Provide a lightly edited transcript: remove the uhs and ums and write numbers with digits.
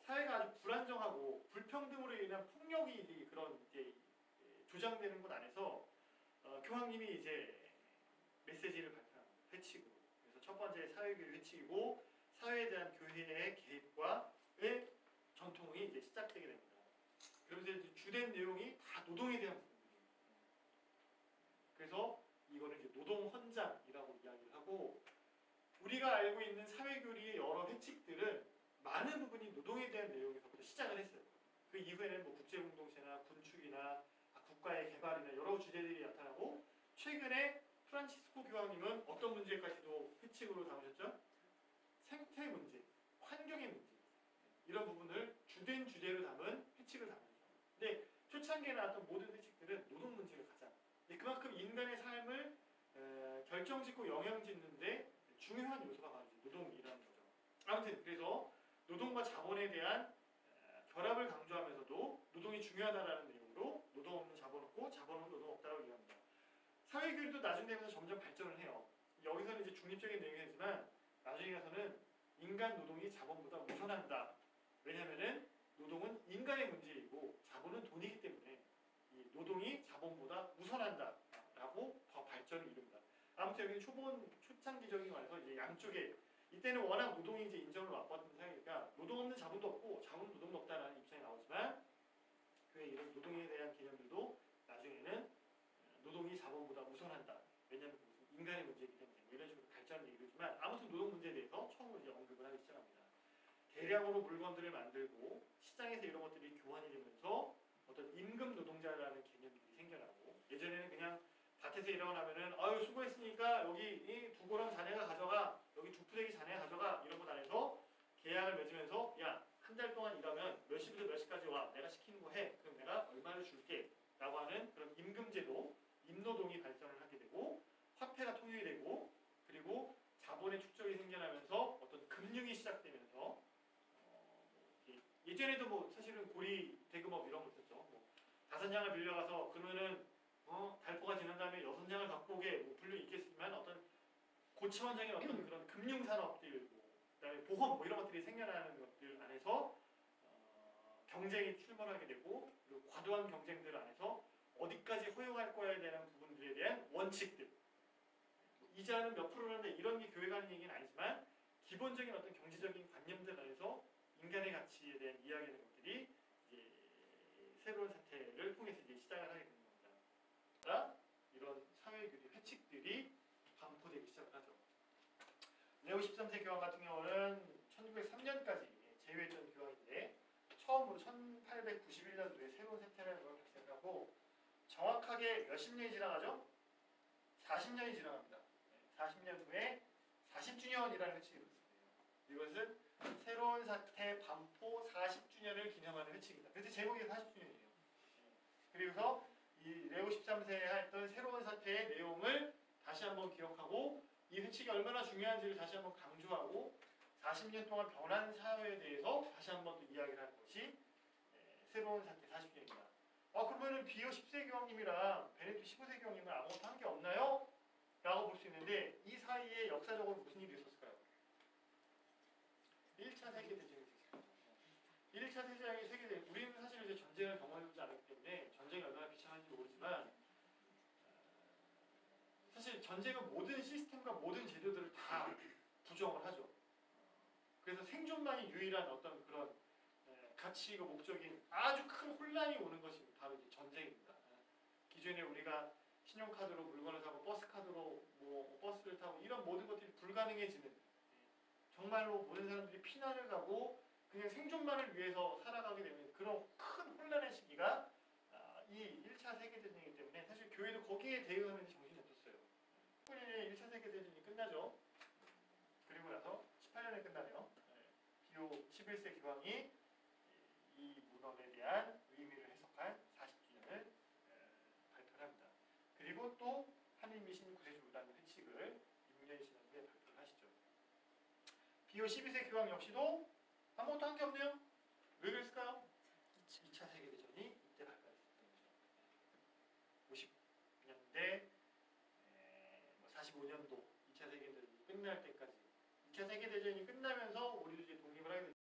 사회가 아주 불안정하고 불평등으로 인한 폭력이 그런 이제 조장되는 곳 안에서 교황님이 이제 메시지를 발표합니다. 회칙으로. 그래서 첫 번째 사회교육 회칙이고 사회에 대한 교회의 개입과의 전통이 이제 시작되게 됩니다. 그러면서 이제 주된 내용이 다 노동에 대한 부분이에요. 그래서 이거는 이제 노동헌장이라고 이야기를 하고 우리가 알고 있는 사회교리의 여러 회칙들은 많은 부분이 노동에 대한 내용에서부터 시작을 했어요. 그 이후에는 뭐 국제공동체나 군축이나 국가의 개발이나 여러 주제들이 나타나고 최근에 프란치스코 교황님은 어떤 문제까지도 회칙으로 담으셨죠? 생태 문제, 환경의 문제 이런 부분을 주된 주제로 담은 회칙을 담으셨죠. 근데 초창기에 나왔던 모든 회칙들은 노동 문제를 가장 그만큼 인간의 삶을 결정짓고 영향짓는데 중요한 요소가 바로 노동이라는 거죠. 아무튼 그래서 노동과 자본에 대한 결합을 강조하면서도 노동이 중요하다는 내용으로 노동 없는 자본 없고 자본 없는 노동 없다고 이야기합니다. 사회교류도 나중 되면서 점점 발전을 해요. 여기서는 이제 중립적인 내용이지만 나중에 가서는 인간 노동이 자본보다 우선한다. 왜냐하면 노동은 인간의 문제이고 자본은 돈이기 때문에 이 노동이 자본보다 우선한다라고 더 발전을 이룹니다. 아무튼 여기는 초창기적인 말에서 이제 양쪽에 이때는 워낙 노동이 이제 인정을 맛봤던 사회니까 노동 없는 자본도 없고 자본 없는 노동도 없다라는 입장이 나오지만 교회 이런 노동에 대한 개념들도 나중에는 노동이 자본보다 우선한다. 왜냐하면 그것은 인간의 문제이기 때문에 이런 식으로 발전을 이루지만 아무튼 노동 문제에 대해서 처음으로 이제 언급을 하기 시작합니다. 대량으로 물건들을 만들고 시장에서 이런 것들이 교환이 되면서 어떤 임금 노동자라는 개념들이 생겨나고 예전에는 그냥 밭에서 일어나면은 아유 수고했으니까 여기 이 두 고랑 자네가 가져가 여기 두 푸대기 자네가 가져가 이런 것 안에서 계약을 맺으면서 야 한 달 동안 일하면 몇 시부터 몇 시까지 와 내가 시키는 거 해 그럼 내가 얼마를 줄게 라고 하는 그런 임금제도 임노동이 발전을 하게 되고 화폐가 통용이 되고 그리고 자본의 축적이 생겨나면서 어떤 금융이 시작되면서 예전에도 뭐 사실은 고리 대금업 이런 거 있었죠. 뭐 5장을 빌려가서 그러면은 달포가 지난 다음에 6장을 갖고 오게 뭐 분류 있겠지만 어떤 고차원적인 어떤 그런 금융산업들 뭐 그다음에 보험 뭐 이런 것들이 생겨나는 것들 안에서 경쟁이 출몰하게 되고 그리고 과도한 경쟁들 안에서 어디까지 허용할 거야에 대한 부분들에 대한 원칙들 이자는 몇 프로라는데 이런 게 교회가 하는 얘기는 아니지만 기본적인 어떤 경제적인 관념들 안에서 인간의 가치에 대한 이야기하는 것들이 이제 새로운 사태를 통해서 이제 시작을 하게 되는 겁니다. 이런 사회교리 회칙들이 반포되기 시작을 하죠. 레오 13세 교황 같은 경우는 1903년까지 제위했던 교황인데 처음으로 1891년도에 새로운 세태라는 걸 발생하고 정확하게 몇십 년이 지나가죠? 40년이 지나갑니다. 40년 후에 40주년이라는 회칙이 있습니다. 이것은 새로운 사태 반포 40주년을 기념하는 회칙입니다. 그래서 제목이 40주년이에요. 그래서 이 레오 13세에 했던 새로운 사태의 내용을 다시 한번 기억하고 이 회칙이 얼마나 중요한지를 다시 한번 강조하고 40년 동안 변한 사회에 대해서 다시 한번 또 이야기를 하는 것이 새로운 사태 40주년입니다. 그러면은 비오 10세 교황님이랑 베네딕토 15세 교황님은 아무것도 한 게 없나요? 라고 볼 수 있는데 이 사이에 역사적으로 무슨 일이 있었을까요? 1차 세계대전이 있었어요. 1차 세계대전 우리는 사실 이제 전쟁을 경험해보지 않았기 때문에 전쟁이 얼마나 비참한지 모르지만 사실 전쟁은 모든 시스템과 모든 제도들을 다 부정을 하죠. 그래서 생존만이 유일한 어떤 그런 가치이고 목적인 아주 큰 혼란이 오는 것이 바로 이제 전쟁입니다. 기존에 우리가 신용카드로 물건을 사고 버스카드로 뭐 버스를 타고 이런 모든 것들이 불가능해지는 정말로 모든 사람들이 피난을 가고 그냥 생존만을 위해서 살아가게 되는 그런 큰 혼란의 시기가 이 1차 세계대전이기 때문에 사실 교회도 거기에 대응하는 정신이 없었어요. 19년에 1차 세계대전이 끝나죠. 그리고 나서 18년에 끝나네요. 비오 11세 교황이 이 문헌에 대한 의미를 해석한 40주년을 발표를 합니다. 그리고 또 하느님이신 구세주라는 회칙을 6년 지난 후에 발표를 하시죠. 비오 12세 교황 역시도 아무것도 한 게 없네요. 왜 그랬을까요? 2차 세계대전이 이때 발발했던 거죠. 50년대 45년도 2차 세계대전이 끝날 때까지 2차 세계대전이 끝나면서